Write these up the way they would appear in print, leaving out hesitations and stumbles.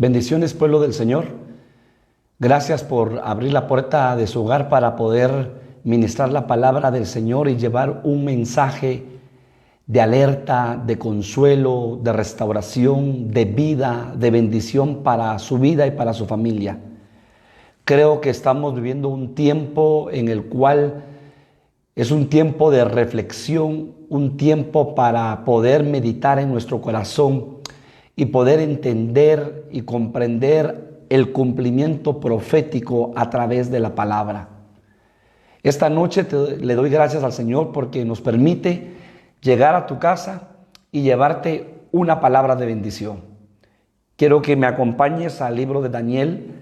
Bendiciones, pueblo del Señor. Gracias por abrir la puerta de su hogar para poder ministrar la palabra del Señor y llevar un mensaje de alerta, de consuelo, de restauración, de vida, de bendición para su vida y para su familia. Creo que estamos viviendo un tiempo en el cual es un tiempo de reflexión, un tiempo para poder meditar en nuestro corazón y poder entender y comprender el cumplimiento profético a través de la palabra. Esta noche le doy gracias al Señor porque nos permite llegar a tu casa y llevarte una palabra de bendición. Quiero que me acompañes al libro de Daniel,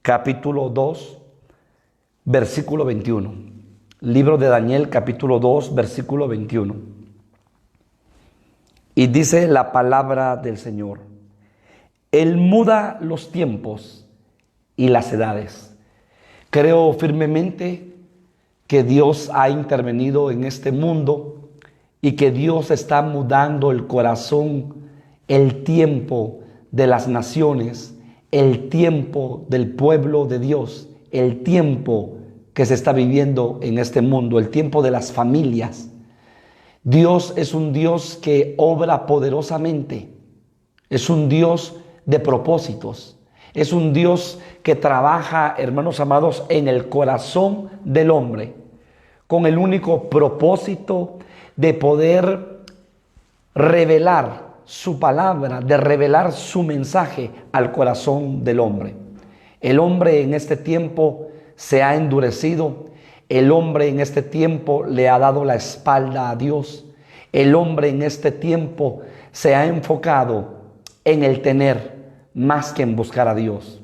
capítulo 2, versículo 21. Libro de Daniel, capítulo 2, versículo 21. Y dice la palabra del Señor: Él muda los tiempos y las edades. Creo firmemente que Dios ha intervenido en este mundo y que Dios está mudando el corazón, el tiempo de las naciones, el tiempo del pueblo de Dios, el tiempo que se está viviendo en este mundo, el tiempo de las familias. Dios es un Dios que obra poderosamente, es un Dios de propósitos, es un Dios que trabaja, hermanos amados, en el corazón del hombre, con el único propósito de poder revelar su palabra, de revelar su mensaje al corazón del hombre. El hombre en este tiempo se ha endurecido. El hombre en este tiempo le ha dado la espalda a Dios. El hombre en este tiempo se ha enfocado en el tener más que en buscar a Dios.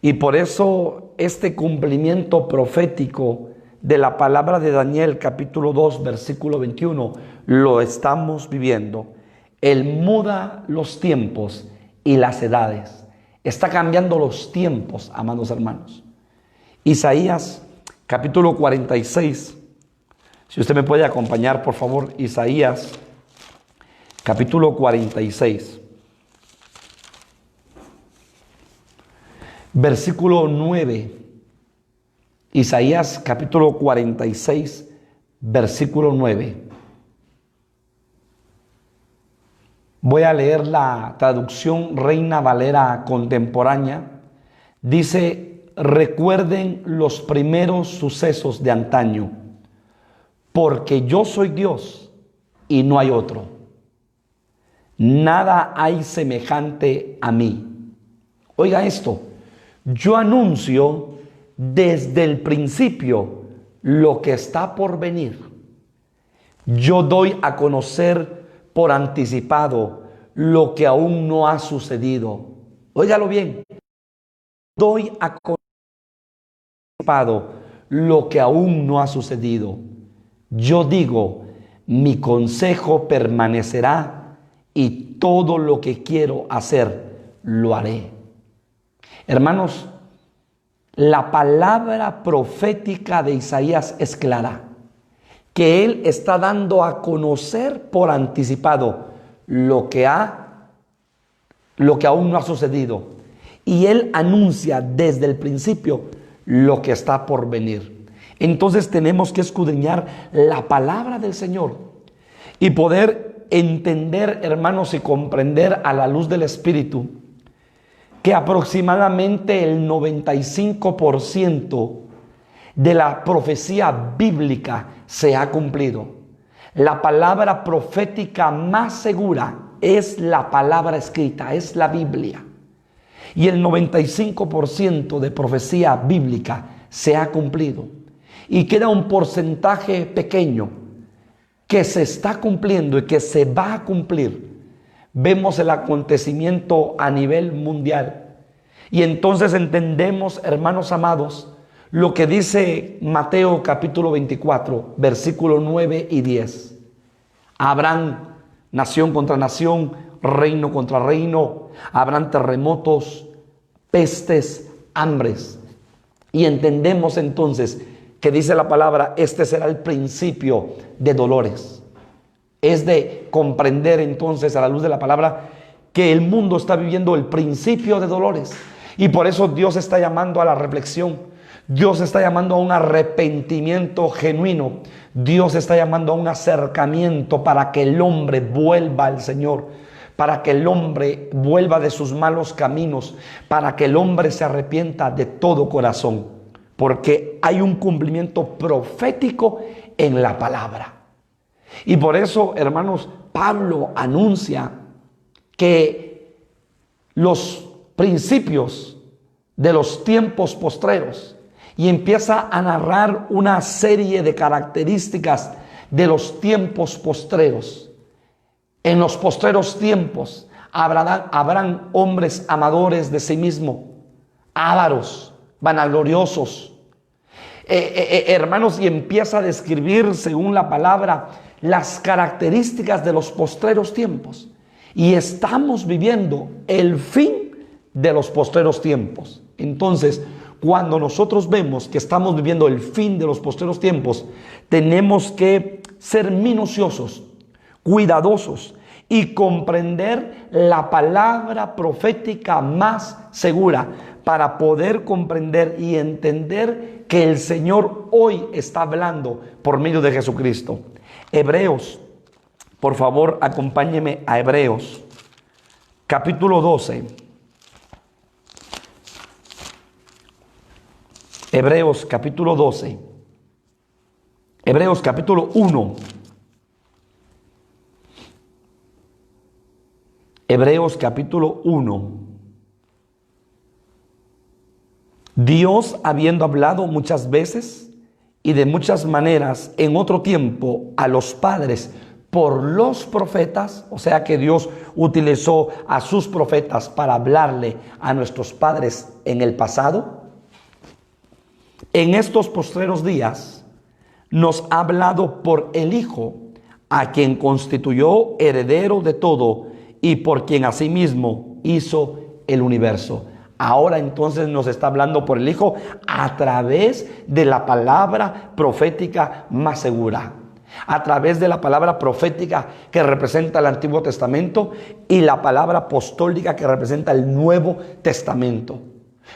Y por eso este cumplimiento profético de la palabra de Daniel, capítulo 2, versículo 21, lo estamos viviendo. Él muda los tiempos y las edades. Está cambiando los tiempos, amados hermanos. Isaías, capítulo 46. Si usted me puede acompañar, por favor, Isaías, capítulo 46. Versículo 9. Isaías, capítulo 46, versículo 9. Voy a leer la traducción Reina Valera contemporánea. Dice: recuerden los primeros sucesos de antaño, porque yo soy Dios y no hay otro. Nada hay semejante a mí. Oiga esto: yo anuncio desde el principio lo que está por venir. Yo doy a conocer por anticipado lo que aún no ha sucedido. Óigalo bien. Doy a conocer lo que aún no ha sucedido. Yo digo, mi consejo permanecerá y todo lo que quiero hacer, lo haré. Hermanos, la palabra profética de Isaías es clara, que él está dando a conocer por anticipado lo que aún no ha sucedido. Y él anuncia desde el principio lo que está por venir. Entonces tenemos que escudriñar la palabra del Señor y poder entender, hermanos, y comprender a la luz del Espíritu que aproximadamente el 95% de la profecía bíblica se ha cumplido. La palabra profética más segura es la palabra escrita, es la Biblia. Y el 95% de profecía bíblica se ha cumplido. Y queda un porcentaje pequeño que se está cumpliendo y que se va a cumplir. Vemos el acontecimiento a nivel mundial. Y entonces entendemos, hermanos amados, lo que dice Mateo capítulo 24, versículos 9 y 10. Habrán nación contra nación, reino contra reino, habrán terremotos, pestes, hambres. Y entendemos entonces que dice la palabra, este será el principio de dolores. Es de comprender entonces a la luz de la palabra que el mundo está viviendo el principio de dolores. Y por eso Dios está llamando a la reflexión. Dios está llamando a un arrepentimiento genuino. Dios está llamando a un acercamiento para que el hombre vuelva al Señor, para que el hombre vuelva de sus malos caminos, para que el hombre se arrepienta de todo corazón, porque hay un cumplimiento profético en la palabra. Y por eso, hermanos, Pablo anuncia que los principios de los tiempos postreros, y empieza a narrar una serie de características de los tiempos postreros. En los postreros tiempos habrán hombres amadores de sí mismo, ávaros, vanagloriosos. Hermanos, y empieza a describir, según la palabra, las características de los postreros tiempos. Y estamos viviendo el fin de los postreros tiempos. Entonces, cuando nosotros vemos que estamos viviendo el fin de los postreros tiempos, tenemos que ser minuciosos, cuidadosos y comprender la palabra profética más segura para poder comprender y entender que el Señor hoy está hablando por medio de Jesucristo. Hebreos, por favor, acompáñeme a Hebreos, capítulo 12. Hebreos capítulo 12. Hebreos capítulo 1. Hebreos capítulo 1. Dios, habiendo hablado muchas veces y de muchas maneras en otro tiempo a los padres por los profetas, o sea que Dios utilizó a sus profetas para hablarle a nuestros padres en el pasado, en estos postreros días nos ha hablado por el Hijo, a quien constituyó heredero de todo y por quien asimismo hizo el universo. Ahora entonces nos está hablando por el Hijo a través de la palabra profética más segura, a través de la palabra profética que representa el Antiguo Testamento y la palabra apostólica que representa el Nuevo Testamento.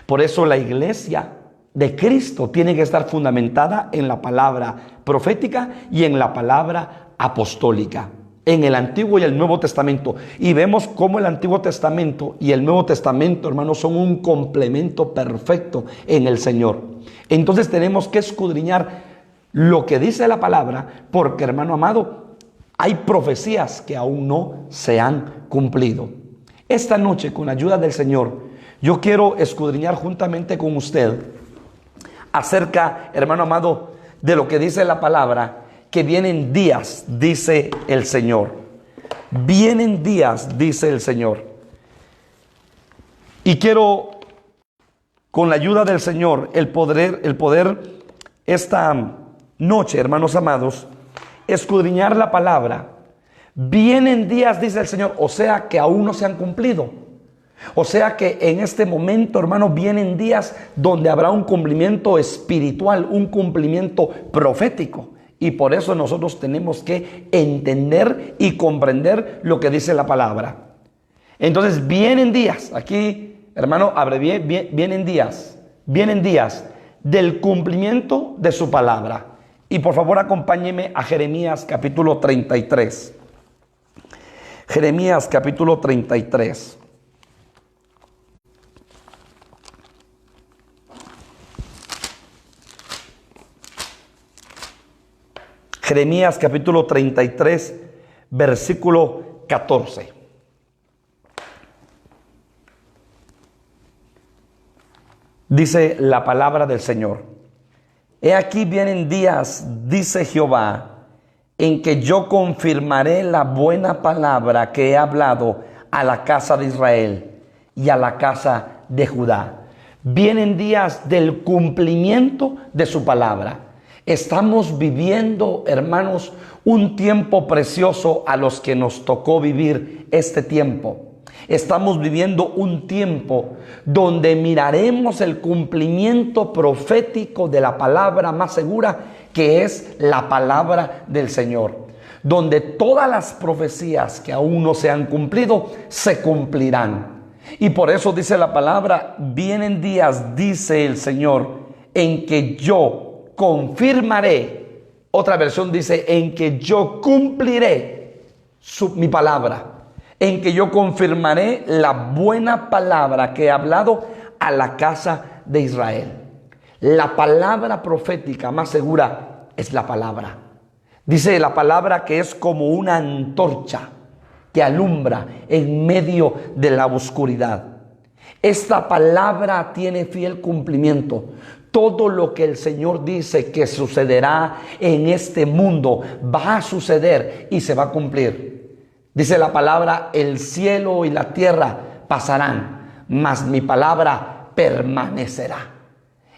Por eso la iglesia de Cristo tiene que estar fundamentada en la palabra profética y en la palabra apostólica, en el Antiguo y el Nuevo Testamento. Y vemos cómo el Antiguo Testamento y el Nuevo Testamento, hermanos, son un complemento perfecto en el Señor. Entonces tenemos que escudriñar lo que dice la palabra, porque, hermano amado, hay profecías que aún no se han cumplido. Esta noche, con la ayuda del Señor, yo quiero escudriñar juntamente con usted acerca, hermano amado, de lo que dice la palabra, que vienen días, dice el Señor. Vienen días, dice el Señor. Y quiero, con la ayuda del Señor, el poder esta noche, hermanos amados, escudriñar la palabra. Vienen días, dice el Señor, o sea que aún no se han cumplido. O sea que en este momento, hermanos, vienen días donde habrá un cumplimiento espiritual, un cumplimiento profético. Y por eso nosotros tenemos que entender y comprender lo que dice la palabra. Entonces vienen días, aquí, hermano, abrevié, vienen días del cumplimiento de su palabra. Y por favor acompáñeme a Jeremías capítulo 33. Jeremías capítulo 33. Jeremías capítulo 33, versículo 14. Dice la palabra del Señor: He aquí vienen días, dice Jehová, en que yo confirmaré la buena palabra que he hablado a la casa de Israel y a la casa de Judá. Vienen días del cumplimiento de su palabra. Estamos viviendo, hermanos, un tiempo precioso a los que nos tocó vivir este tiempo. Estamos viviendo un tiempo donde miraremos el cumplimiento profético de la palabra más segura, que es la palabra del Señor. donde todas las profecías que aún no se han cumplido se cumplirán. Y por eso dice la palabra, vienen días, dice el Señor, en que yo confirmaré. Otra versión dice, en que yo cumpliré mi palabra. En que yo confirmaré la buena palabra que he hablado a la casa de Israel. La palabra profética más segura es la palabra. Dice la palabra que es como una antorcha que alumbra en medio de la oscuridad. Esta palabra tiene fiel cumplimiento. Todo lo que el Señor dice que sucederá en este mundo va a suceder y se va a cumplir. Dice la palabra, el cielo y la tierra pasarán, mas mi palabra permanecerá.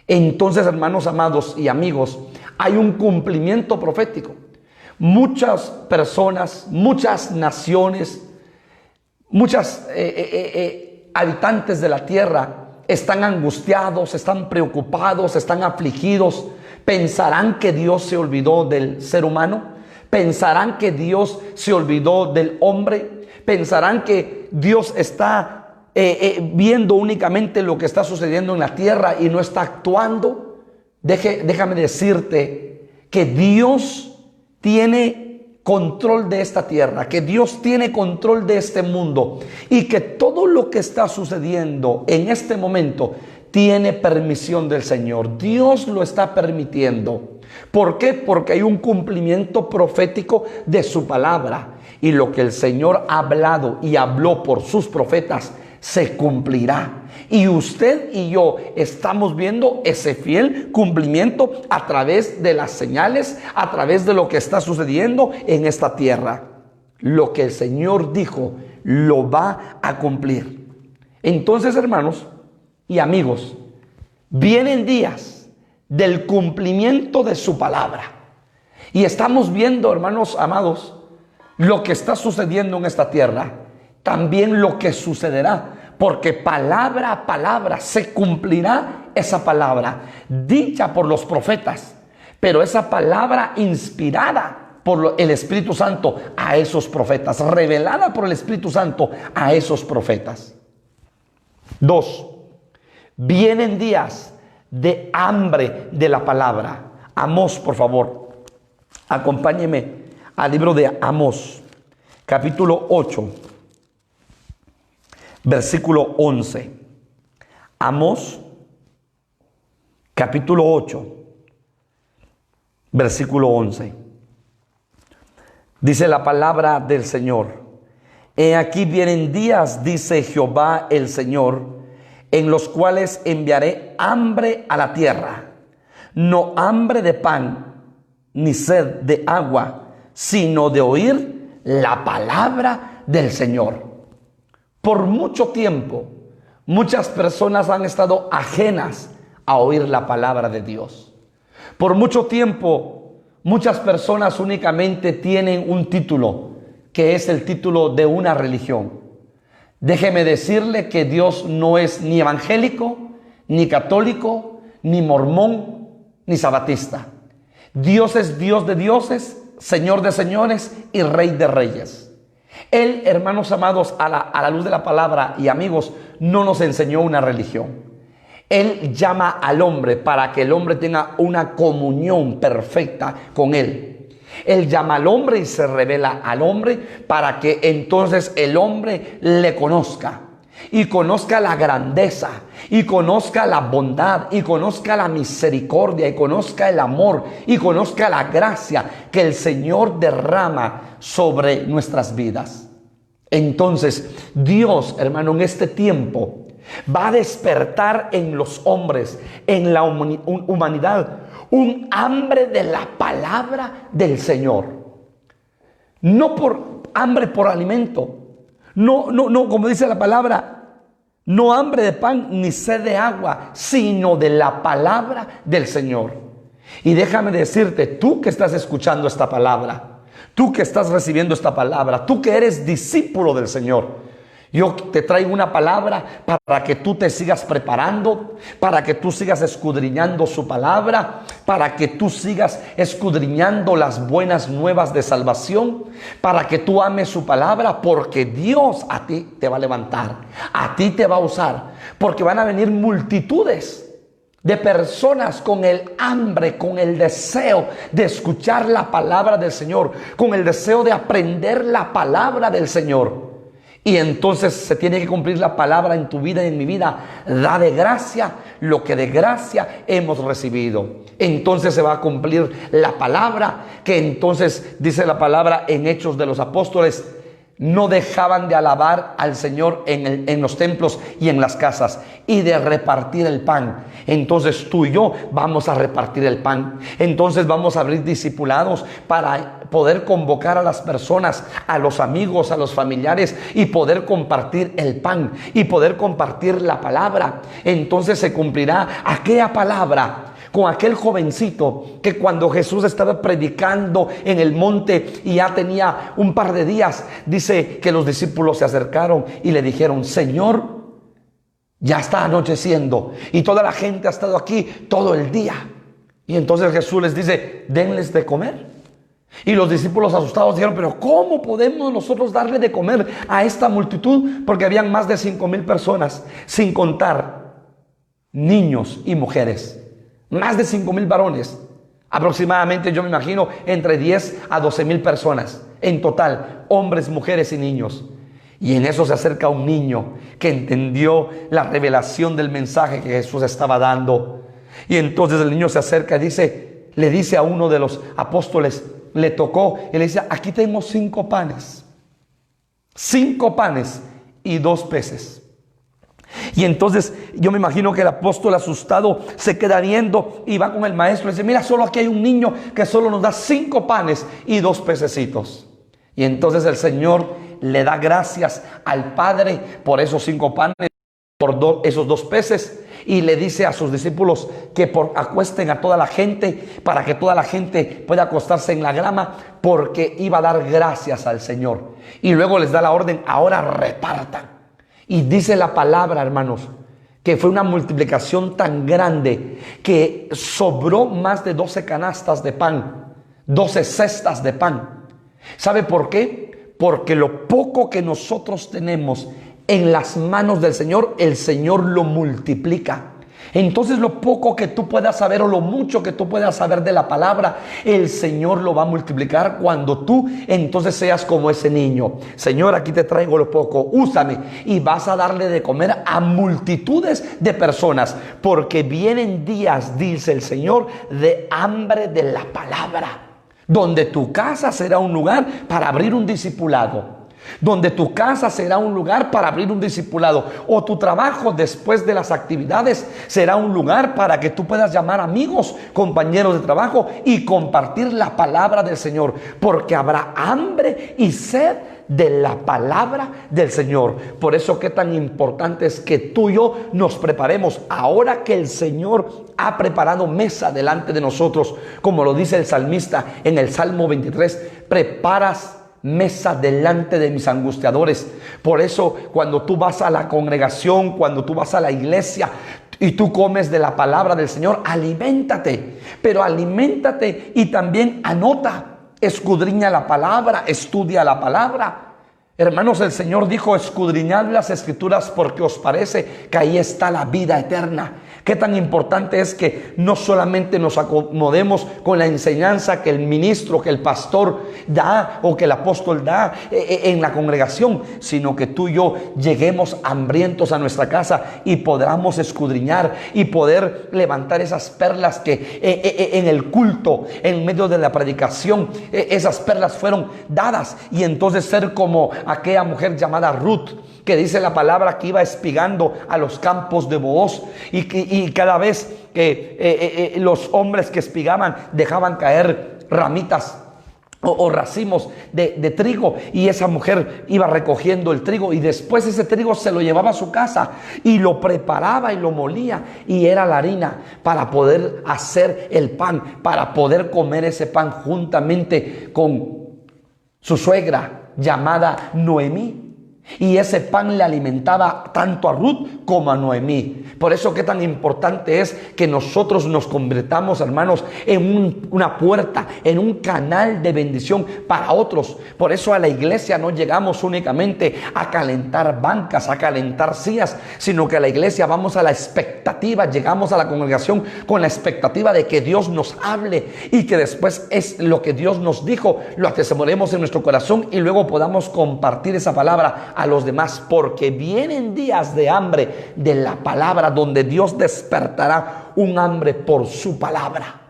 Entonces, hermanos amados y amigos, hay un cumplimiento profético. Muchas personas, muchas naciones, muchos habitantes de la tierra están angustiados, están preocupados, están afligidos. ¿Pensarán que Dios se olvidó del ser humano? ¿Pensarán que Dios se olvidó del hombre? ¿Pensarán que Dios está viendo únicamente lo que está sucediendo en la tierra y no está actuando? Déjame decirte que Dios tiene control de esta tierra, que Dios tiene control de este mundo y que todo lo que está sucediendo en este momento tiene permisión del Señor. Dios lo está permitiendo. ¿Por qué? Porque hay un cumplimiento profético de su palabra. Y lo que el Señor ha hablado y habló por sus profetas se cumplirá. Y usted y yo estamos viendo ese fiel cumplimiento a través de las señales, a través de lo que está sucediendo en esta tierra. Lo que el Señor dijo lo va a cumplir. Entonces, hermanos y amigos, vienen días del cumplimiento de su palabra. Y estamos viendo, hermanos amados, lo que está sucediendo en esta tierra, también lo que sucederá, porque palabra a palabra se cumplirá esa palabra, dicha por los profetas, pero esa palabra inspirada por el Espíritu Santo a esos profetas, revelada por el Espíritu Santo a esos profetas. 2. Vienen días de hambre de la palabra. Amós, por favor, acompáñeme al libro de Amós, capítulo 8, versículo 11. Amós, capítulo 8, versículo 11. Dice la palabra del Señor: He aquí vienen días, dice Jehová el Señor, en los cuales enviaré hambre a la tierra, no hambre de pan, ni sed de agua, sino de oír la palabra del Señor. Por mucho tiempo, muchas personas han estado ajenas a oír la palabra de Dios. Por mucho tiempo, muchas personas únicamente tienen un título, que es el título de una religión. Déjeme decirle que Dios no es ni evangélico, ni católico, ni mormón, ni sabatista. Dios es Dios de dioses, Señor de señores y Rey de reyes. Él, hermanos amados, a la luz de la palabra y amigos, no nos enseñó una religión. Él llama al hombre para que el hombre tenga una comunión perfecta con Él. Él llama al hombre y se revela al hombre para que entonces el hombre le conozca. Y conozca la grandeza, y conozca la bondad, y conozca la misericordia, y conozca el amor, y conozca la gracia que el Señor derrama sobre nuestras vidas. Entonces, Dios, hermano, en este tiempo va a despertar en los hombres, en la humanidad, un hambre de la palabra del Señor. No por hambre por alimento. No, como dice la palabra, no hambre de pan ni sed de agua, sino de la palabra del Señor. Y déjame decirte, tú que estás escuchando esta palabra, tú que estás recibiendo esta palabra, tú que eres discípulo del Señor, Yo te traigo una palabra para que tú te sigas preparando, para que tú sigas escudriñando su palabra, para que tú sigas escudriñando las buenas nuevas de salvación, para que tú ames su palabra, porque Dios a ti te va a levantar, a ti te va a usar, porque van a venir multitudes de personas con el hambre, con el deseo de escuchar la palabra del Señor, con el deseo de aprender la palabra del Señor. Y entonces se tiene que cumplir la palabra en tu vida y en mi vida. Da de gracia lo que de gracia hemos recibido. Entonces se va a cumplir la palabra que entonces dice la palabra en Hechos de los Apóstoles. No dejaban de alabar al Señor en los templos y en las casas y de repartir el pan. Entonces tú y yo vamos a repartir el pan. Entonces vamos a abrir discipulados para poder convocar a las personas, a los amigos, a los familiares y poder compartir el pan y poder compartir la palabra. Entonces se cumplirá aquella palabra con aquel jovencito que cuando Jesús estaba predicando en el monte y ya tenía un par de días, dice que los discípulos se acercaron y le dijeron: Señor, ya está anocheciendo y toda la gente ha estado aquí todo el día. Y entonces Jesús les dice: denles de comer. Y los discípulos asustados dijeron: pero ¿cómo podemos nosotros darle de comer a esta multitud? Porque habían más de 5,000 personas, sin contar niños y mujeres. Más de 5,000 varones, aproximadamente, yo me imagino, entre 10 a 12,000 personas en total, hombres, mujeres y niños. Y en eso se acerca un niño que entendió la revelación del mensaje que Jesús estaba dando. Y entonces el niño se acerca y le dice a uno de los apóstoles, le tocó y le dice: aquí tenemos 5 panes. 5 panes y 2 peces. Y entonces yo me imagino que el apóstol asustado se queda viendo y va con el maestro y dice: mira, solo aquí hay un niño que solo nos da 5 panes y 2 pececitos. Y entonces el Señor le da gracias al Padre por esos 5 panes, por esos 2 peces, y le dice a sus discípulos que acuesten a toda la gente para que toda la gente pueda acostarse en la grama, porque iba a dar gracias al Señor. Y luego les da la orden: ahora repartan. Y dice la palabra, hermanos, que fue una multiplicación tan grande que sobró más de 12 canastas de pan, 12 cestas de pan. ¿Sabe por qué? Porque lo poco que nosotros tenemos en las manos del Señor, el Señor lo multiplica. Entonces lo poco que tú puedas saber o lo mucho que tú puedas saber de la palabra, el Señor lo va a multiplicar cuando tú entonces seas como ese niño. Señor, aquí te traigo lo poco, úsame, y vas a darle de comer a multitudes de personas, porque vienen días, dice el Señor, de hambre de la palabra, donde tu casa será un lugar para abrir un discipulado. Donde tu casa será un lugar para abrir un discipulado, o tu trabajo después de las actividades será un lugar para que tú puedas llamar amigos, compañeros de trabajo y compartir la palabra del Señor, porque habrá hambre y sed de la palabra del Señor. Por eso qué tan importante es que tú y yo nos preparemos ahora que el Señor ha preparado mesa delante de nosotros, como lo dice el salmista en el Salmo 23: preparas mesa delante de mis angustiadores. Por eso cuando tú vas a la congregación, cuando tú vas a la iglesia y tú comes de la palabra del Señor, aliméntate, pero aliméntate y también anota, escudriña la palabra, estudia la palabra. Hermanos, el Señor dijo: escudriñad las Escrituras porque os parece que ahí está la vida eterna. Qué tan importante es que no solamente nos acomodemos con la enseñanza que el ministro, que el pastor da o que el apóstol da en la congregación, sino que tú y yo lleguemos hambrientos a nuestra casa y podamos escudriñar y poder levantar esas perlas que en el culto, en medio de la predicación, esas perlas fueron dadas, y entonces ser como aquella mujer llamada Ruth, que dice la palabra que iba espigando a los campos de Booz, y cada vez que los hombres que espigaban dejaban caer ramitas o racimos de trigo, y esa mujer iba recogiendo el trigo y después ese trigo se lo llevaba a su casa y lo preparaba y lo molía, y era la harina para poder hacer el pan, para poder comer ese pan juntamente con su suegra llamada Noemí. Y ese pan le alimentaba tanto a Ruth como a Noemí. Por eso que tan importante es que nosotros nos convirtamos, hermanos, en una puerta, en un canal de bendición para otros. Por eso a la iglesia no llegamos únicamente a calentar bancas, a calentar sillas, sino que a la iglesia vamos a la expectativa, llegamos a la congregación con la expectativa de que Dios nos hable y que después es lo que Dios nos dijo, lo atesoremos en nuestro corazón y luego podamos compartir esa palabra a los demás, porque vienen días de hambre de la palabra, donde Dios despertará un hambre por su palabra.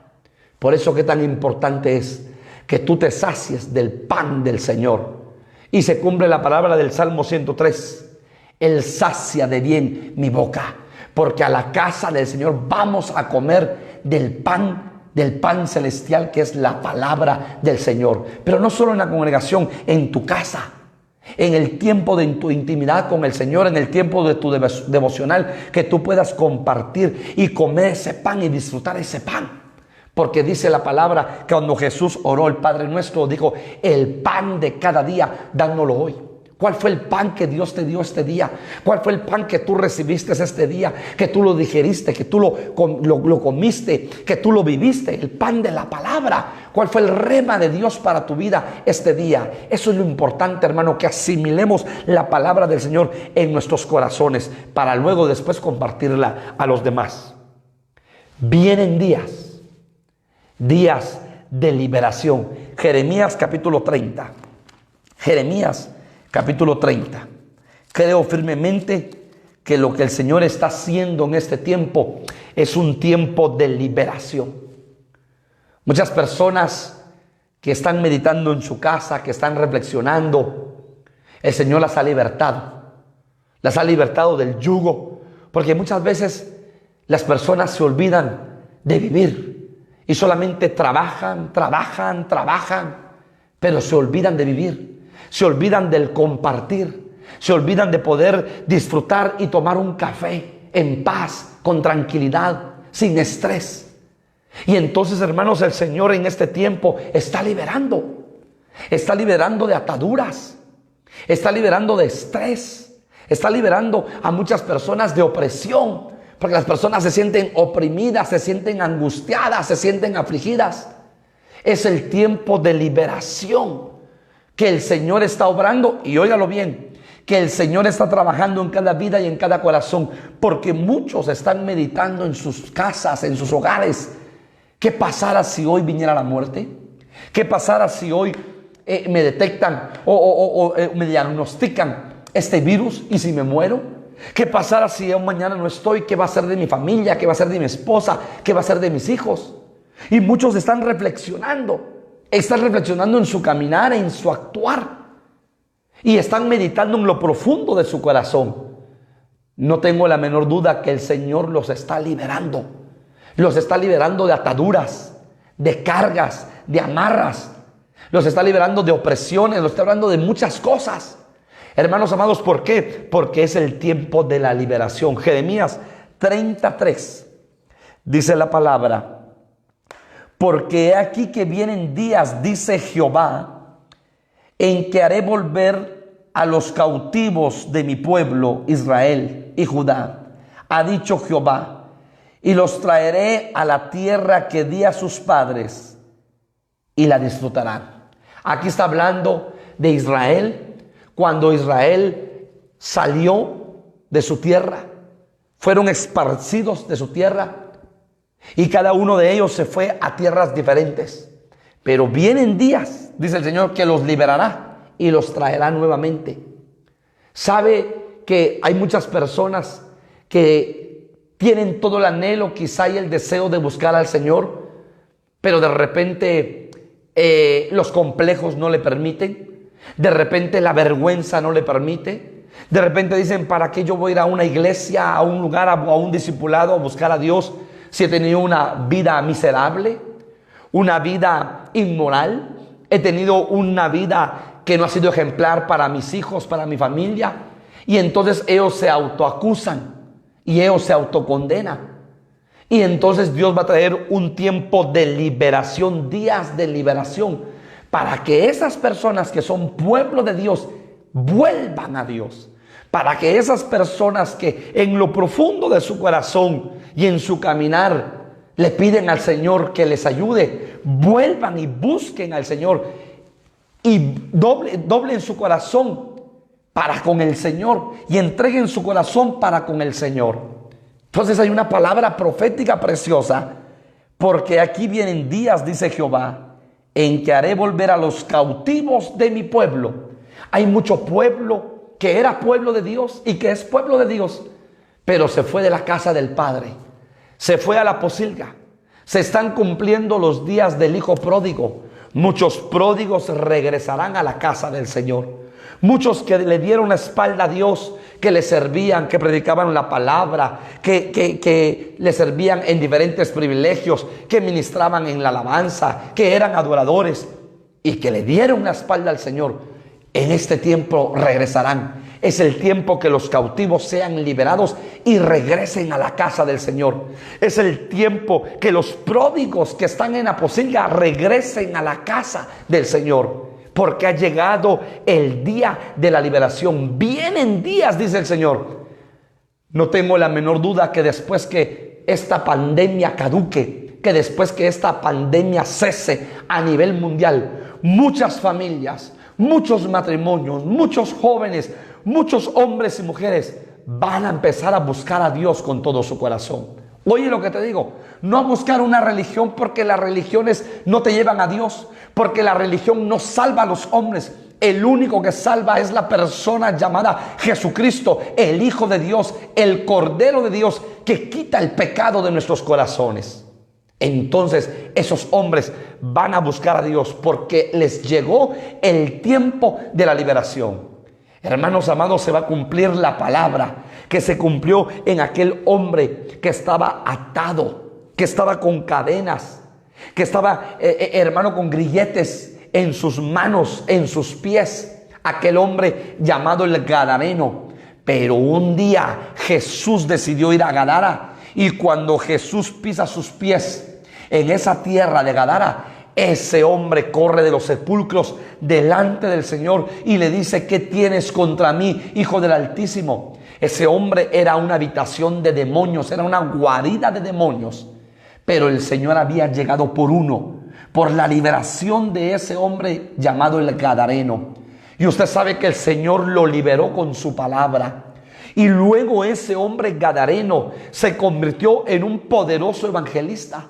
Por eso que tan importante es que tú te sacies del pan del Señor. Y se cumple la palabra del Salmo 103: Él sacia de bien mi boca, porque a la casa del Señor vamos a comer del pan celestial, que es la palabra del Señor. Pero no solo en la congregación, en tu casa, en el tiempo de tu intimidad con el Señor, en el tiempo de tu devocional, que tú puedas compartir y comer ese pan y disfrutar ese pan. Porque dice la palabra que cuando Jesús oró el Padre Nuestro, dijo: el pan de cada día, dánoslo hoy. ¿Cuál fue el pan que Dios te dio este día? ¿Cuál fue el pan que tú recibiste este día? Que tú lo digeriste, que tú lo comiste, que tú lo viviste. El pan de la palabra. ¿Cuál fue el rema de Dios para tu vida este día? Eso es lo importante, hermano, que asimilemos la palabra del Señor en nuestros corazones para luego después compartirla a los demás. Vienen días de liberación. Jeremías capítulo 30. Jeremías capítulo 30. Creo firmemente que lo que el Señor está haciendo en este tiempo es un tiempo de liberación. Muchas personas que están meditando en su casa, que están reflexionando, el Señor las ha libertado. Las ha libertado del yugo, porque muchas veces las personas se olvidan de vivir y solamente trabajan, pero se olvidan de vivir. Se olvidan del compartir, se olvidan de poder disfrutar y tomar un café en paz, con tranquilidad, sin estrés. Y entonces, hermanos, el Señor en este tiempo está liberando de ataduras, está liberando de estrés, está liberando a muchas personas de opresión, porque las personas se sienten oprimidas, se sienten angustiadas, se sienten afligidas. Es el tiempo de liberación que el Señor está obrando, y óigalo bien, que el Señor está trabajando en cada vida y en cada corazón, porque muchos están meditando en sus casas, en sus hogares. ¿Qué pasara si hoy viniera la muerte? ¿Qué pasara si hoy me detectan o me diagnostican este virus y si me muero? ¿Qué pasara si yo mañana no estoy? ¿Qué va a ser de mi familia? ¿Qué va a ser de mi esposa? ¿Qué va a ser de mis hijos? Y muchos están reflexionando en su caminar, en su actuar, y están meditando en lo profundo de su corazón. No tengo la menor duda que el Señor los está liberando de ataduras, de cargas, de amarras, los está liberando de opresiones, los está hablando de muchas cosas. Hermanos amados, ¿por qué? Porque es el tiempo de la liberación. Jeremías 33 dice la palabra: porque he aquí que vienen días, dice Jehová, en que haré volver a los cautivos de mi pueblo Israel y Judá, ha dicho Jehová, y los traeré a la tierra que di a sus padres, y la disfrutarán. Aquí está hablando de Israel, cuando Israel salió de su tierra, fueron esparcidos de su tierra, y cada uno de ellos se fue a tierras diferentes. Pero vienen días, dice el Señor, que los liberará y los traerá nuevamente. Sabe que hay muchas personas que tienen todo el anhelo, quizá y el deseo de buscar al Señor, pero de repente los complejos no le permiten, de repente la vergüenza no le permite, de repente dicen: ¿para qué yo voy a ir a una iglesia, a un lugar, a un discipulado, a buscar a Dios, si he tenido una vida miserable, una vida inmoral? He tenido una vida que no ha sido ejemplar para mis hijos, para mi familia. Y entonces ellos se autoacusan y ellos se autocondenan. Y entonces Dios va a traer un tiempo de liberación, días de liberación, para que esas personas que son pueblo de Dios vuelvan a Dios. Para que esas personas que en lo profundo de su corazón y en su caminar le piden al Señor que les ayude, vuelvan y busquen al Señor y doblen su corazón para con el Señor y entreguen su corazón para con el Señor. Entonces hay una palabra profética preciosa, porque aquí vienen días, dice Jehová, en que haré volver a los cautivos de mi pueblo. Hay mucho pueblo que era pueblo de Dios y que es pueblo de Dios, pero se fue de la casa del Padre, se fue a la posilga. Se están cumpliendo los días del hijo pródigo. Muchos pródigos regresarán a la casa del Señor. Muchos que le dieron la espalda a Dios, que le servían, que predicaban la palabra, que le servían en diferentes privilegios, que ministraban en la alabanza, que eran adoradores y que le dieron la espalda al Señor, en este tiempo regresarán. Es el tiempo que los cautivos sean liberados y regresen a la casa del Señor. Es el tiempo que los pródigos que están en la posilga regresen a la casa del Señor. Porque ha llegado el día de la liberación. Vienen días, dice el Señor. No tengo la menor duda que después que esta pandemia caduque, que después que esta pandemia cese a nivel mundial, muchas familias, muchos matrimonios, muchos jóvenes, muchos hombres y mujeres van a empezar a buscar a Dios con todo su corazón. Oye lo que te digo, no a buscar una religión, porque las religiones no te llevan a Dios, porque la religión no salva a los hombres. El único que salva es la persona llamada Jesucristo, el Hijo de Dios, el Cordero de Dios, que quita el pecado de nuestros corazones. Entonces esos hombres van a buscar a Dios porque les llegó el tiempo de la liberación. Hermanos amados, se va a cumplir la palabra que se cumplió en aquel hombre que estaba atado, que estaba con cadenas, que estaba, hermano, con grilletes en sus manos, en sus pies. Aquel hombre llamado el Gadareno. Pero un día Jesús decidió ir a Gadara, y cuando Jesús pisa sus pies en esa tierra de Gadara, ese hombre corre de los sepulcros delante del Señor y le dice: ¿qué tienes contra mí, Hijo del Altísimo? Ese hombre era una habitación de demonios, era una guarida de demonios. Pero el Señor había llegado por la liberación de ese hombre llamado el Gadareno. Y usted sabe que el Señor lo liberó con su palabra. Y luego ese hombre Gadareno se convirtió en un poderoso evangelista.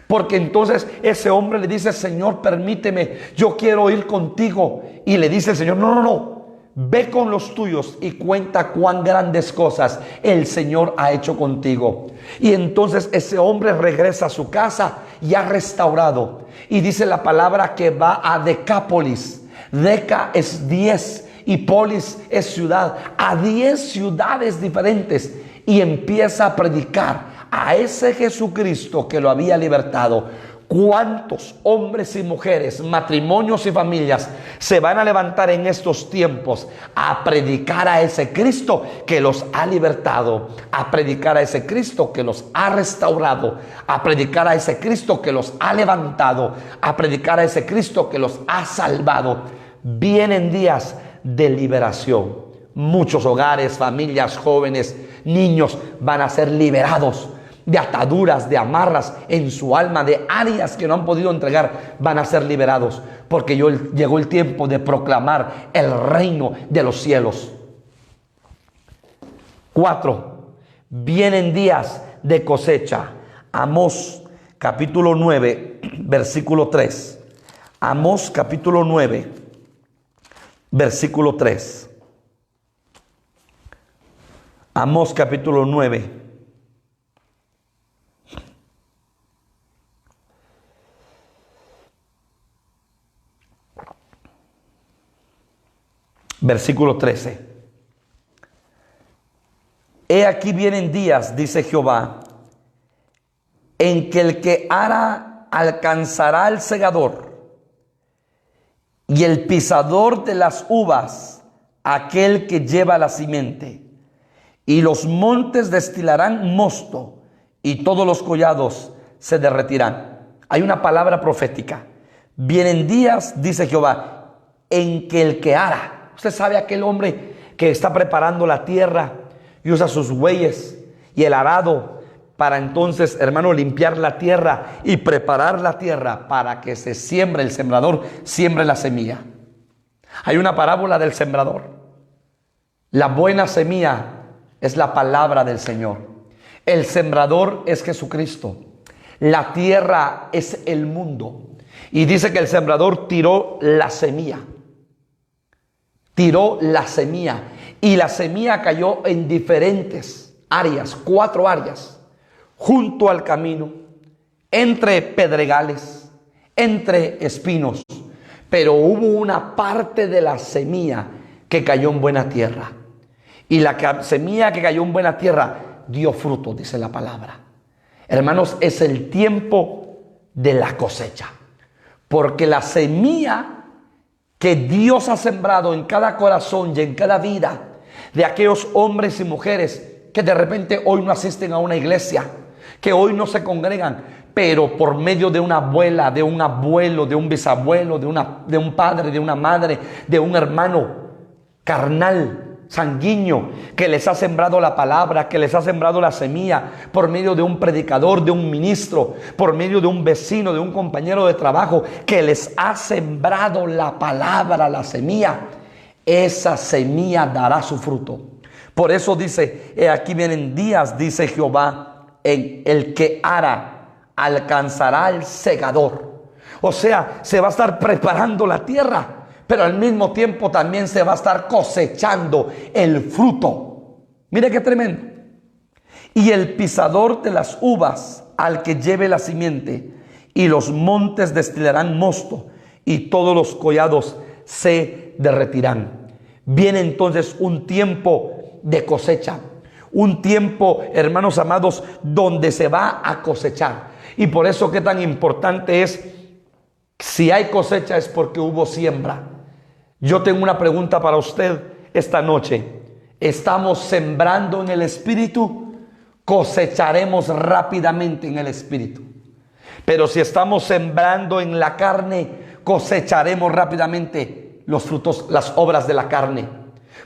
Porque entonces ese hombre le dice: Señor, permíteme, yo quiero ir contigo. Y le dice el Señor: no, ve con los tuyos y cuenta cuán grandes cosas el Señor ha hecho contigo. Y entonces ese hombre regresa a su casa ya restaurado. Y dice la palabra que va a Decápolis. Deca es 10 y polis es ciudad. A 10 ciudades diferentes. Y empieza a predicar a ese Jesucristo que lo había libertado. ¿Cuántos hombres y mujeres, matrimonios y familias se van a levantar en estos tiempos a predicar a ese Cristo que los ha libertado, a predicar a ese Cristo que los ha restaurado, a predicar a ese Cristo que los ha levantado, a predicar a ese Cristo que los ha salvado? Vienen días de liberación. Muchos hogares, familias, jóvenes, niños van a ser liberados de ataduras, de amarras en su alma, de áreas que no han podido entregar. Van a ser liberados porque llegó el tiempo de proclamar el reino de los cielos. 4. Vienen días de cosecha. Amós capítulo 9, versículo 3. Amós capítulo 9, versículo 3. Amós capítulo 9. Versículo 13. He aquí vienen días, dice Jehová, en que el que ara alcanzará al segador, y el pisador de las uvas, aquel que lleva la simiente. Y los montes destilarán mosto, y todos los collados se derretirán. Hay una palabra profética. Vienen días, dice Jehová, en que el que ara, Usted sabe aquel hombre que está preparando la tierra y usa sus bueyes y el arado para entonces, hermano, limpiar la tierra y preparar la tierra para que se siembre, el sembrador siembre la semilla. Hay una parábola del sembrador. La buena semilla es la palabra del Señor. El sembrador es Jesucristo. La tierra es el mundo. Y dice que el sembrador tiró la semilla. Tiró la semilla. Y la semilla cayó en diferentes áreas, 4 áreas. Junto al camino, entre pedregales, entre espinos. Pero hubo una parte de la semilla que cayó en buena tierra. Y la semilla que cayó en buena tierra dio fruto, dice la palabra. Hermanos, es el tiempo de la cosecha. Porque la semilla que Dios ha sembrado en cada corazón y en cada vida de aquellos hombres y mujeres que de repente hoy no asisten a una iglesia, que hoy no se congregan, pero por medio de una abuela, de un abuelo, de un bisabuelo, de un padre, de una madre, de un hermano carnal, sanguíneo, que les ha sembrado la palabra, que les ha sembrado la semilla, por medio de un predicador, de un ministro, por medio de un vecino, de un compañero de trabajo, que les ha sembrado la palabra, la semilla, esa semilla dará su fruto. Por eso dice, aquí vienen días, dice Jehová, en el que ara alcanzará el segador. O sea, se va a estar preparando la tierra, pero al mismo tiempo también se va a estar cosechando el fruto. Mire qué tremendo. Y el pisador de las uvas al que lleve la simiente, y los montes destilarán mosto, y todos los collados se derretirán. Viene entonces un tiempo de cosecha. Un tiempo, hermanos amados, donde se va a cosechar. Y por eso qué tan importante es, si hay cosecha es porque hubo siembra. Yo tengo una pregunta para usted esta noche. ¿Estamos sembrando en el Espíritu? Cosecharemos rápidamente en el Espíritu. Pero si estamos sembrando en la carne, cosecharemos rápidamente los frutos, las obras de la carne.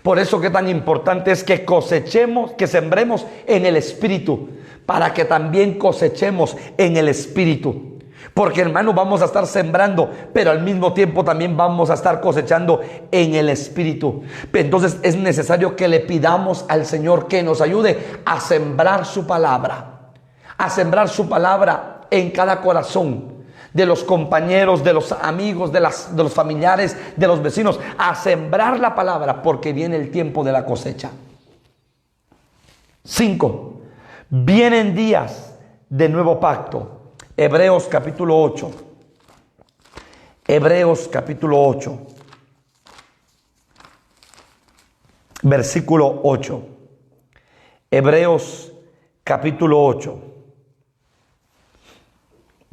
Por eso que tan importante es que cosechemos, que sembremos en el Espíritu, para que también cosechemos en el Espíritu. Porque, hermano, vamos a estar sembrando, pero al mismo tiempo también vamos a estar cosechando en el Espíritu. Entonces es necesario que le pidamos al Señor que nos ayude a sembrar su palabra, en cada corazón de los compañeros, de los amigos, de los familiares, de los vecinos, a sembrar la palabra, porque viene el tiempo de la cosecha. 5. Vienen días de nuevo pacto. Hebreos capítulo 8. Hebreos capítulo 8. Versículo 8. Hebreos capítulo 8.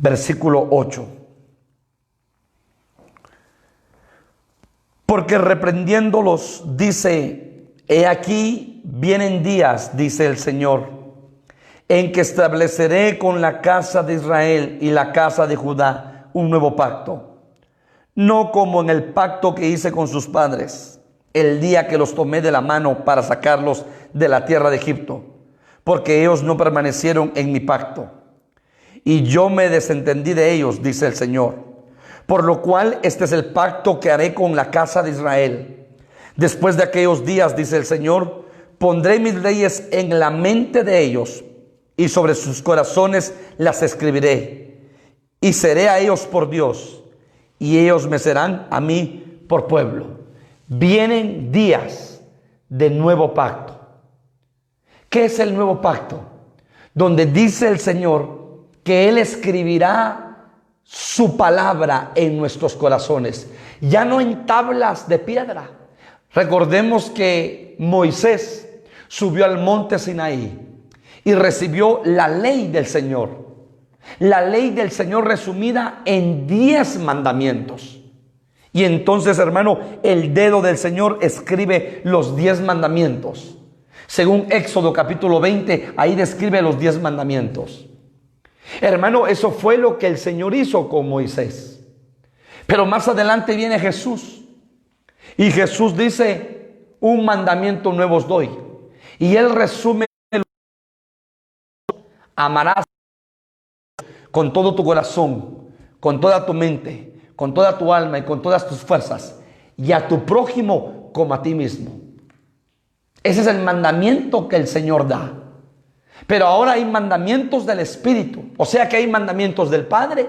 Versículo 8. Porque reprendiéndolos dice, he aquí vienen días, dice el Señor, en que estableceré con la casa de Israel y la casa de Judá un nuevo pacto, no como en el pacto que hice con sus padres, el día que los tomé de la mano para sacarlos de la tierra de Egipto, porque ellos no permanecieron en mi pacto. Y yo me desentendí de ellos, dice el Señor. Por lo cual este es el pacto que haré con la casa de Israel. Después de aquellos días, dice el Señor, pondré mis leyes en la mente de ellos y sobre sus corazones las escribiré. Y seré a ellos por Dios y ellos me serán a mí por pueblo. Vienen días de nuevo pacto. ¿Qué es el nuevo pacto? Donde dice el Señor que Él escribirá su palabra en nuestros corazones, ya no en tablas de piedra. Recordemos que Moisés subió al monte Sinaí y recibió la ley del Señor. La ley del Señor resumida en 10 mandamientos. Y entonces, hermano, el dedo del Señor escribe los 10 mandamientos. Según Éxodo capítulo 20, ahí describe los 10 mandamientos. Hermano, eso fue lo que el Señor hizo con Moisés. Pero más adelante viene Jesús. Y Jesús dice, un mandamiento nuevo os doy. Y Él resume, amarás con todo tu corazón, con toda tu mente, con toda tu alma y con todas tus fuerzas, y a tu prójimo como a ti mismo. Ese es el mandamiento que el Señor da. Pero ahora hay mandamientos del Espíritu. O sea que hay mandamientos del Padre,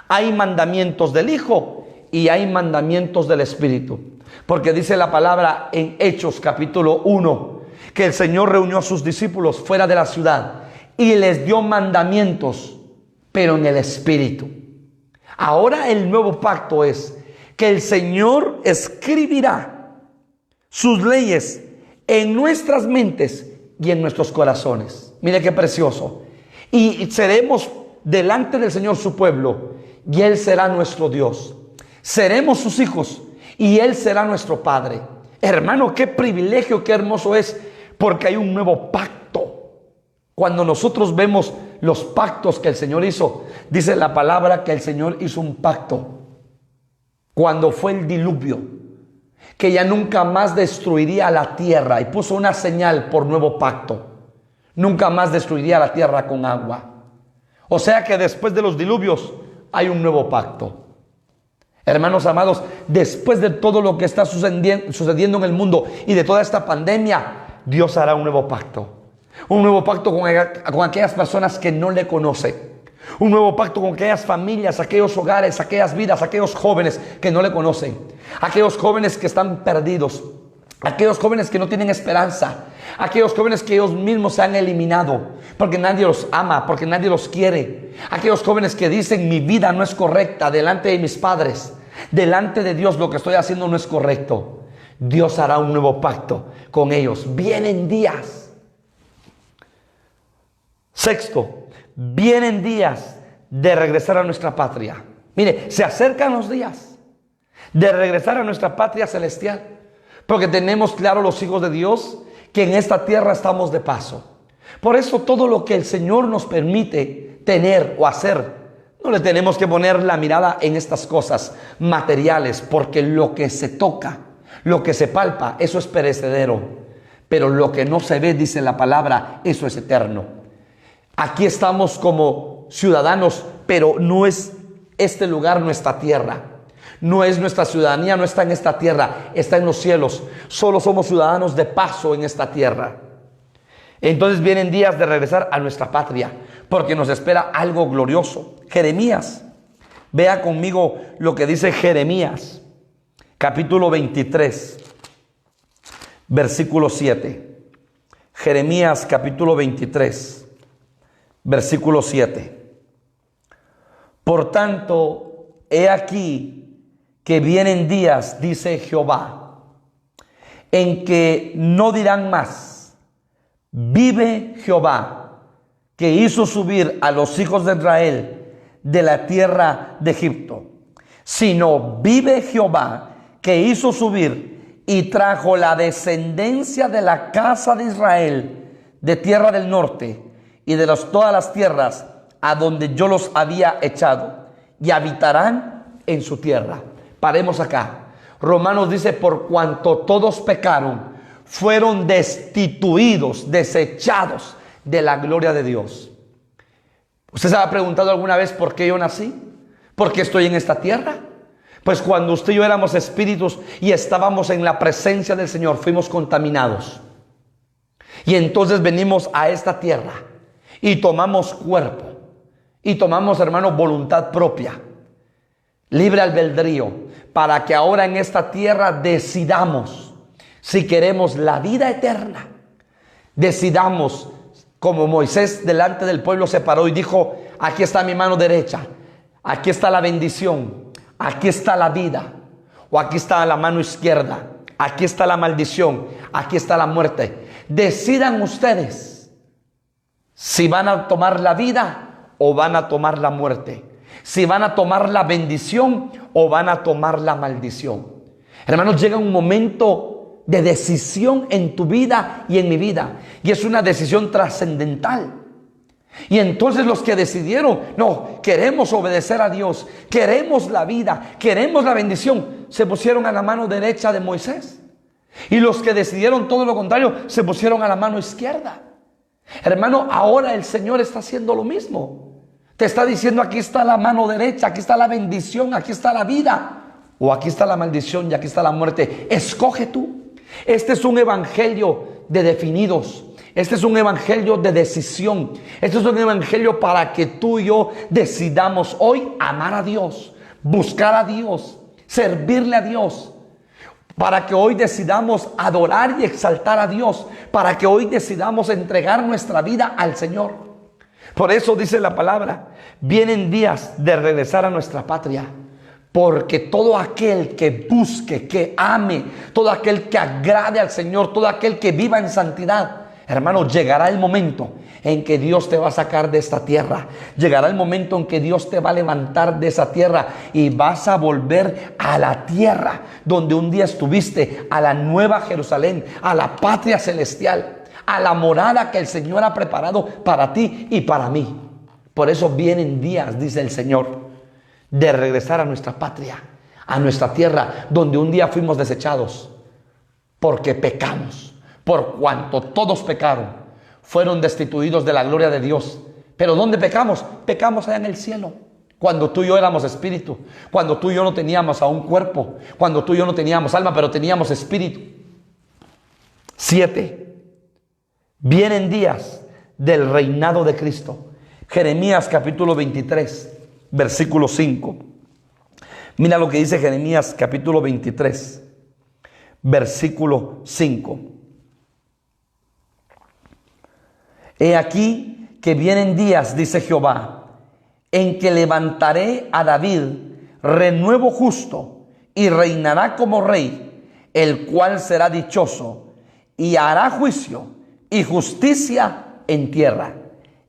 hay mandamientos del Hijo y hay mandamientos del Espíritu. Porque dice la palabra en Hechos capítulo 1, que el Señor reunió a sus discípulos fuera de la ciudad y les dio mandamientos, pero en el Espíritu. Ahora el nuevo pacto es que el Señor escribirá sus leyes en nuestras mentes y en nuestros corazones. Mire qué precioso. Y seremos delante del Señor su pueblo, y Él será nuestro Dios. Seremos sus hijos, y Él será nuestro Padre. Hermano, qué privilegio, qué hermoso es, porque hay un nuevo pacto. Cuando nosotros vemos los pactos que el Señor hizo, dice la palabra que el Señor hizo un pacto cuando fue el diluvio, que ya nunca más destruiría la tierra, y puso una señal por nuevo pacto. Nunca más destruiría la tierra con agua. O sea que después de los diluvios hay un nuevo pacto. Hermanos amados, después de todo lo que está sucediendo en el mundo y de toda esta pandemia, Dios hará un nuevo pacto. Un nuevo pacto con aquellas personas que no le conocen. Un nuevo pacto con aquellas familias, aquellos hogares, aquellas vidas, aquellos jóvenes que no le conocen. Aquellos jóvenes que están perdidos. Aquellos jóvenes que no tienen esperanza. Aquellos jóvenes que ellos mismos se han eliminado porque nadie los ama, porque nadie los quiere. Aquellos jóvenes que dicen, mi vida no es correcta delante de mis padres. Delante de Dios lo que estoy haciendo no es correcto. Dios hará un nuevo pacto con ellos. Vienen días. Sexto, vienen días de regresar a nuestra patria. Mire, se acercan los días de regresar a nuestra patria celestial. Porque tenemos claro los hijos de Dios que en esta tierra estamos de paso. Por eso todo lo que el Señor nos permite tener o hacer, no le tenemos que poner la mirada en estas cosas materiales, porque lo que se toca, lo que se palpa, eso es perecedero. Pero lo que no se ve, dice la palabra, eso es eterno. Aquí estamos como ciudadanos, pero no es este lugar nuestra tierra. No es nuestra ciudadanía, no está en esta tierra, está en los cielos. Solo somos ciudadanos de paso en esta tierra. Entonces vienen días de regresar a nuestra patria, porque nos espera algo glorioso. Jeremías, vea conmigo lo que dice Jeremías, capítulo 23, versículo 7. Jeremías, capítulo 23, versículo 7. Por tanto, he aquí que vienen días, dice Jehová, en que no dirán más, vive Jehová, que hizo subir a los hijos de Israel de la tierra de Egipto, sino vive Jehová, que hizo subir y trajo la descendencia de la casa de Israel de tierra del norte y de todas las tierras a donde yo los había echado, y habitarán en su tierra. Paremos acá. Romanos dice, por cuanto todos pecaron, fueron destituidos, desechados de la gloria de Dios. ¿Usted se ha preguntado alguna vez por qué yo nací? ¿Por qué estoy en esta tierra? Pues cuando usted y yo éramos espíritus y estábamos en la presencia del Señor, fuimos contaminados. Y entonces venimos a esta tierra y tomamos cuerpo. Y tomamos, hermano, voluntad propia. Libre albedrío, para que ahora en esta tierra decidamos si queremos la vida eterna. Decidamos, como Moisés delante del pueblo se paró y dijo, aquí está mi mano derecha, aquí está la bendición, aquí está la vida, o aquí está la mano izquierda, aquí está la maldición, aquí está la muerte. Decidan ustedes si van a tomar la vida o van a tomar la muerte. Si van a tomar la bendición o van a tomar la maldición. Hermanos, llega un momento de decisión en tu vida y en mi vida. Y es una decisión trascendental. Y entonces los que decidieron, no, queremos obedecer a Dios, queremos la vida, queremos la bendición, se pusieron a la mano derecha de Moisés. Y los que decidieron todo lo contrario, se pusieron a la mano izquierda. Hermano, ahora el Señor está haciendo lo mismo. Te está diciendo, aquí está la mano derecha, aquí está la bendición, aquí está la vida. O aquí está la maldición y aquí está la muerte. Escoge tú. Este es un evangelio de definidos. Este es un evangelio de decisión. Este es un evangelio para que tú y yo decidamos hoy amar a Dios, buscar a Dios, servirle a Dios. Para que hoy decidamos adorar y exaltar a Dios. Para que hoy decidamos entregar nuestra vida al Señor. Por eso dice la palabra, vienen días de regresar a nuestra patria. Porque todo aquel que busque, que ame, todo aquel que agrade al Señor, todo aquel que viva en santidad, hermano, llegará el momento en que Dios te va a sacar de esta tierra. Llegará el momento en que Dios te va a levantar de esa tierra y vas a volver a la tierra donde un día estuviste, a la nueva Jerusalén, a la patria celestial, a la morada que el Señor ha preparado para ti y para mí. Por eso vienen días, dice el Señor, de regresar a nuestra patria, a nuestra tierra, donde un día fuimos desechados, porque pecamos. Por cuanto todos pecaron, fueron destituidos de la gloria de Dios. Pero ¿dónde pecamos? Pecamos allá en el cielo. Cuando tú y yo éramos espíritu, cuando tú y yo no teníamos aún cuerpo, cuando tú y yo no teníamos alma, pero teníamos espíritu. 7. Vienen días del reinado de Cristo. Jeremías capítulo 23, versículo 5. Mira lo que dice Jeremías capítulo 23, versículo 5. He aquí que vienen días, dice Jehová, en que levantaré a David renuevo justo y reinará como rey, el cual será dichoso y hará juicio y justicia en tierra.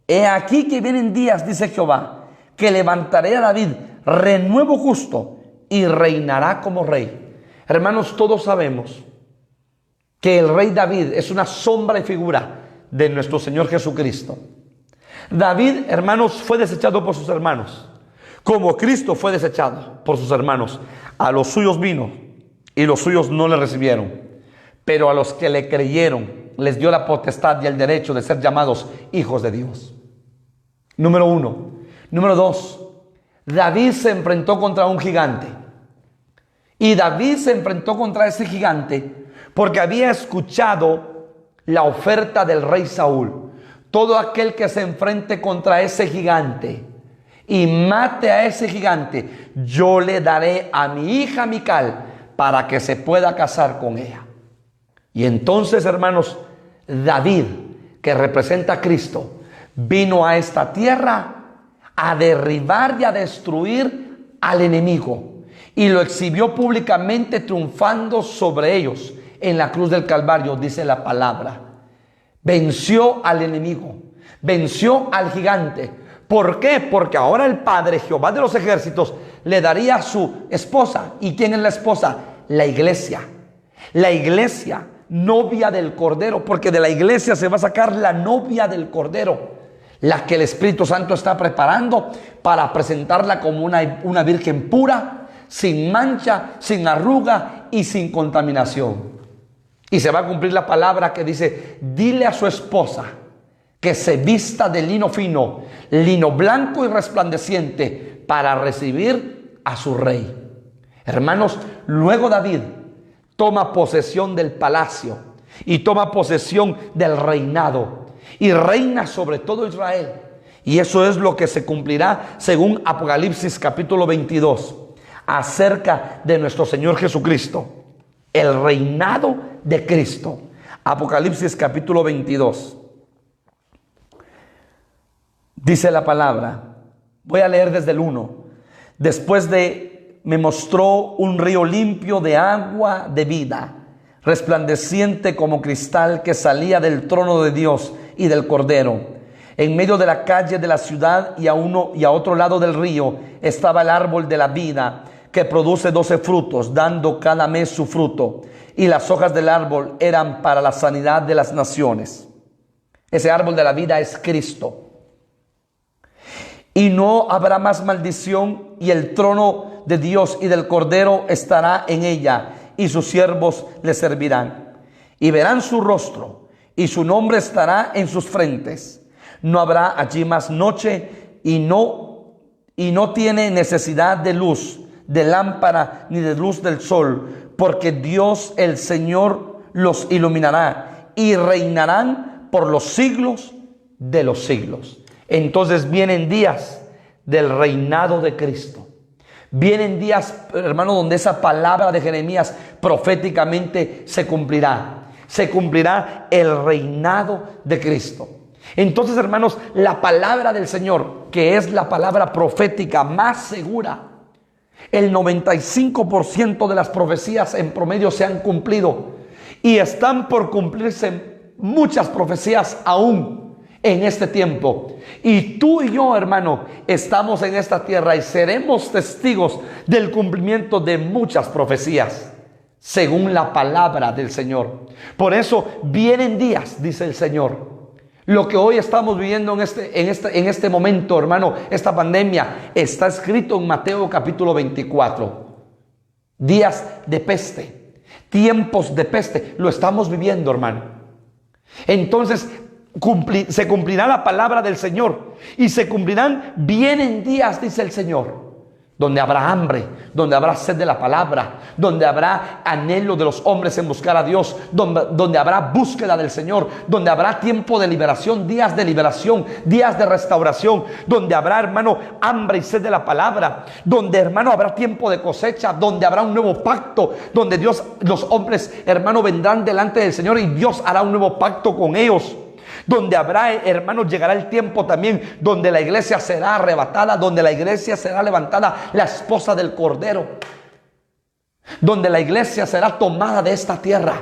He aquí que vienen días, dice Jehová, que levantaré a David renuevo justo y reinará como rey. Hermanos, todos sabemos que el rey David es una sombra y figura de nuestro Señor Jesucristo. David, hermanos, fue desechado por sus hermanos, como Cristo fue desechado por sus hermanos. A los suyos vino y los suyos no le recibieron, pero a los que le creyeron les dio la potestad y el derecho de ser llamados hijos de Dios. Número 1. Número 2. David se enfrentó contra un gigante. Y David se enfrentó contra ese gigante porque había escuchado la oferta del rey Saúl. Todo aquel que se enfrente contra ese gigante y mate a ese gigante, yo le daré a mi hija Mical para que se pueda casar con ella. Y entonces, hermanos, David, que representa a Cristo, vino a esta tierra a derribar y a destruir al enemigo. Y lo exhibió públicamente triunfando sobre ellos. En la cruz del Calvario, dice la palabra. Venció al enemigo, venció al gigante. ¿Por qué? Porque ahora el Padre, Jehová de los ejércitos, le daría a su esposa. ¿Y quién es la esposa? La iglesia. La iglesia, novia del Cordero, porque de la iglesia se va a sacar la novia del Cordero, la que el Espíritu Santo está preparando para presentarla como una virgen pura, sin mancha, sin arruga y sin contaminación. Y se va a cumplir la palabra que dice, dile a su esposa que se vista de lino fino, lino blanco y resplandeciente, para recibir a su rey. Hermanos, luego David toma posesión del palacio y toma posesión del reinado y reina sobre todo Israel. Y eso es lo que se cumplirá según Apocalipsis capítulo 22, acerca de nuestro Señor Jesucristo. El reinado de Cristo. Apocalipsis capítulo 22. Dice la palabra. Voy a leer desde el 1. Después me mostró un río limpio de agua de vida, resplandeciente como cristal, que salía del trono de Dios y del Cordero. En medio de la calle de la ciudad y a otro lado del río estaba el árbol de la vida, que produce 12 frutos, dando cada mes su fruto. Y las hojas del árbol eran para la sanidad de las naciones. Ese árbol de la vida es Cristo. y no habrá más maldición, y el trono de Dios y del Cordero estará en ella, y sus siervos le servirán. Y verán su rostro, y su nombre estará en sus frentes. No habrá allí más noche, y no tiene necesidad de luz, de lámpara, ni de luz del sol, porque Dios el Señor los iluminará, y reinarán por los siglos de los siglos. Entonces vienen días del reinado de Cristo. Vienen días, hermano, donde esa palabra de Jeremías proféticamente se cumplirá. Se cumplirá el reinado de Cristo. Entonces, hermanos, la palabra del Señor, que es la palabra profética más segura, el 95% de las profecías en promedio se han cumplido, y están por cumplirse muchas profecías aún en este tiempo. Y tú y yo, hermano, estamos en esta tierra y seremos testigos del cumplimiento de muchas profecías según la palabra del Señor. Por eso vienen días, dice el Señor. Lo que hoy estamos viviendo en este momento, hermano, esta pandemia, está escrito en Mateo capítulo 24. Días de peste, tiempos de peste, lo estamos viviendo, hermano. Entonces se cumplirá la palabra del Señor, y se cumplirán, vienen días, dice el Señor, donde habrá hambre, donde habrá sed de la palabra, donde habrá anhelo de los hombres en buscar a Dios, donde habrá búsqueda del Señor, donde habrá tiempo de liberación, días de restauración, donde habrá, hermano, hambre y sed de la palabra, donde, hermano, habrá tiempo de cosecha, donde habrá un nuevo pacto, donde los hombres, hermano, vendrán delante del Señor y Dios hará un nuevo pacto con ellos. Donde habrá, hermanos, llegará el tiempo también donde la iglesia será arrebatada, donde la iglesia será levantada, la esposa del Cordero, donde la iglesia será tomada de esta tierra.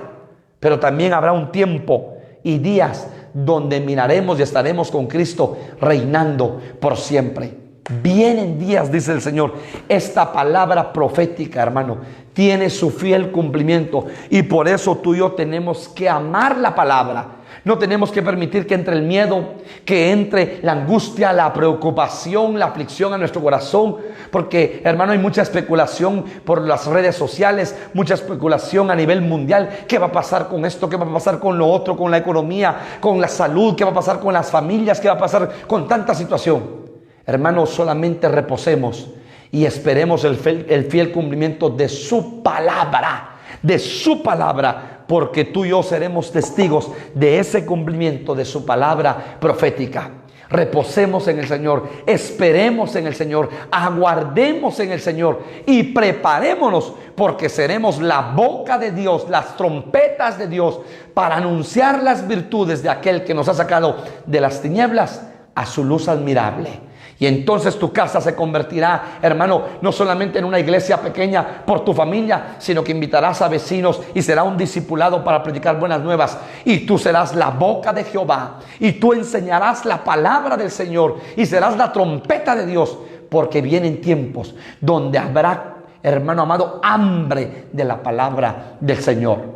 Pero también habrá un tiempo y días donde miraremos y estaremos con Cristo reinando por siempre. Vienen días, dice el Señor. Esta palabra profética, hermano, tiene su fiel cumplimiento, y por eso tú y yo tenemos que amar la palabra. No tenemos que permitir que entre el miedo, que entre la angustia, la preocupación, la aflicción a nuestro corazón. Porque, hermano, hay mucha especulación por las redes sociales, mucha especulación a nivel mundial. ¿Qué va a pasar con esto? ¿Qué va a pasar con lo otro? Con la economía, con la salud. ¿Qué va a pasar con las familias? ¿Qué va a pasar con tanta situación? Hermanos, solamente reposemos y esperemos el fiel cumplimiento de su palabra. De su palabra. Porque tú y yo seremos testigos de ese cumplimiento de su palabra profética. Reposemos en el Señor, esperemos en el Señor, aguardemos en el Señor y preparémonos, porque seremos la boca de Dios, las trompetas de Dios, para anunciar las virtudes de aquel que nos ha sacado de las tinieblas a su luz admirable. Y entonces tu casa se convertirá, hermano, no solamente en una iglesia pequeña por tu familia, sino que invitarás a vecinos y será un discipulado para predicar buenas nuevas. Y tú serás la boca de Jehová, y tú enseñarás la palabra del Señor, y serás la trompeta de Dios, porque vienen tiempos donde habrá, hermano amado, hambre de la palabra del Señor.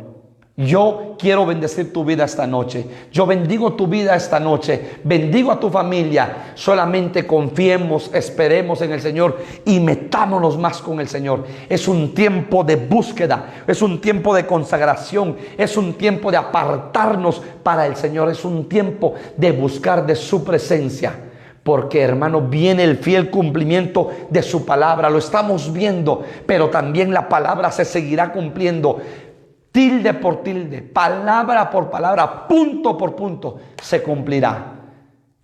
Yo quiero bendecir tu vida esta noche. Yo bendigo tu vida esta noche. Bendigo a tu familia. Solamente confiemos, esperemos en el Señor y metámonos más con el Señor. Es un tiempo de búsqueda. Es un tiempo de consagración. Es un tiempo de apartarnos para el Señor. Es un tiempo de buscar de su presencia. Porque, hermano, viene el fiel cumplimiento de su palabra. Lo estamos viendo, pero también la palabra se seguirá cumpliendo. Tilde por tilde, palabra por palabra, punto por punto, se cumplirá.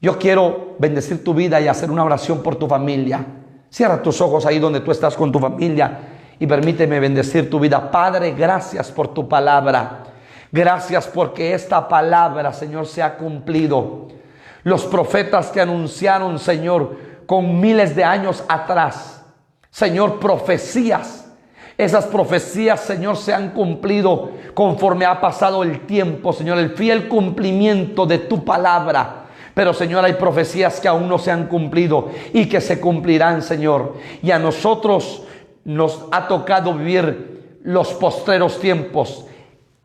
Yo quiero bendecir tu vida y hacer una oración por tu familia. Cierra tus ojos ahí donde tú estás con tu familia y permíteme bendecir tu vida. Padre, gracias por tu palabra. Gracias porque esta palabra, Señor, se ha cumplido. Los profetas que anunciaron, Señor, con miles de años atrás, Señor, profecías. Esas profecías, Señor, se han cumplido conforme ha pasado el tiempo, Señor, el fiel cumplimiento de tu palabra. Pero, Señor, hay profecías que aún no se han cumplido y que se cumplirán, Señor. Y a nosotros nos ha tocado vivir los postreros tiempos.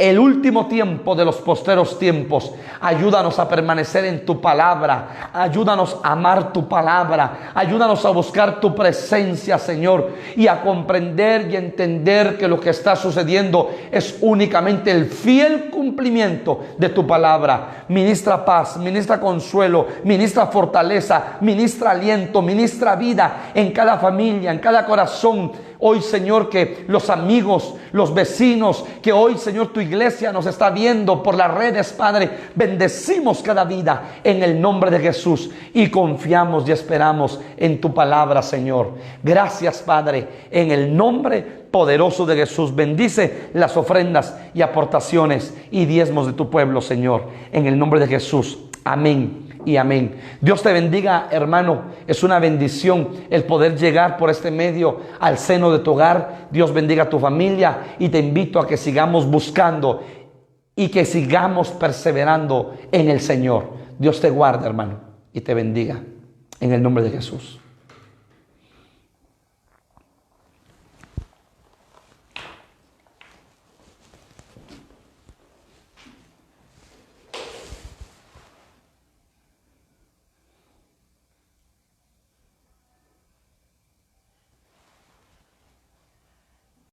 el último tiempo de los postreros tiempos. Ayúdanos a permanecer en tu palabra. Ayúdanos a amar tu palabra. Ayúdanos a buscar tu presencia, Señor, y a comprender y entender que lo que está sucediendo es únicamente el fiel cumplimiento de tu palabra. Ministra paz, ministra consuelo, ministra fortaleza, ministra aliento, ministra vida en cada familia, en cada corazón. Hoy, Señor, que los amigos, los vecinos, que hoy, Señor, tu iglesia nos está viendo por las redes, Padre, bendecimos cada vida en el nombre de Jesús y confiamos y esperamos en tu palabra, Señor. Gracias, Padre, en el nombre poderoso de Jesús. Bendice las ofrendas y aportaciones y diezmos de tu pueblo, Señor, en el nombre de Jesús. Amén y amén. Dios te bendiga, hermano. Es una bendición el poder llegar por este medio al seno de tu hogar. Dios bendiga a tu familia y te invito a que sigamos buscando y que sigamos perseverando en el Señor. Dios te guarde, hermano, y te bendiga en el nombre de Jesús.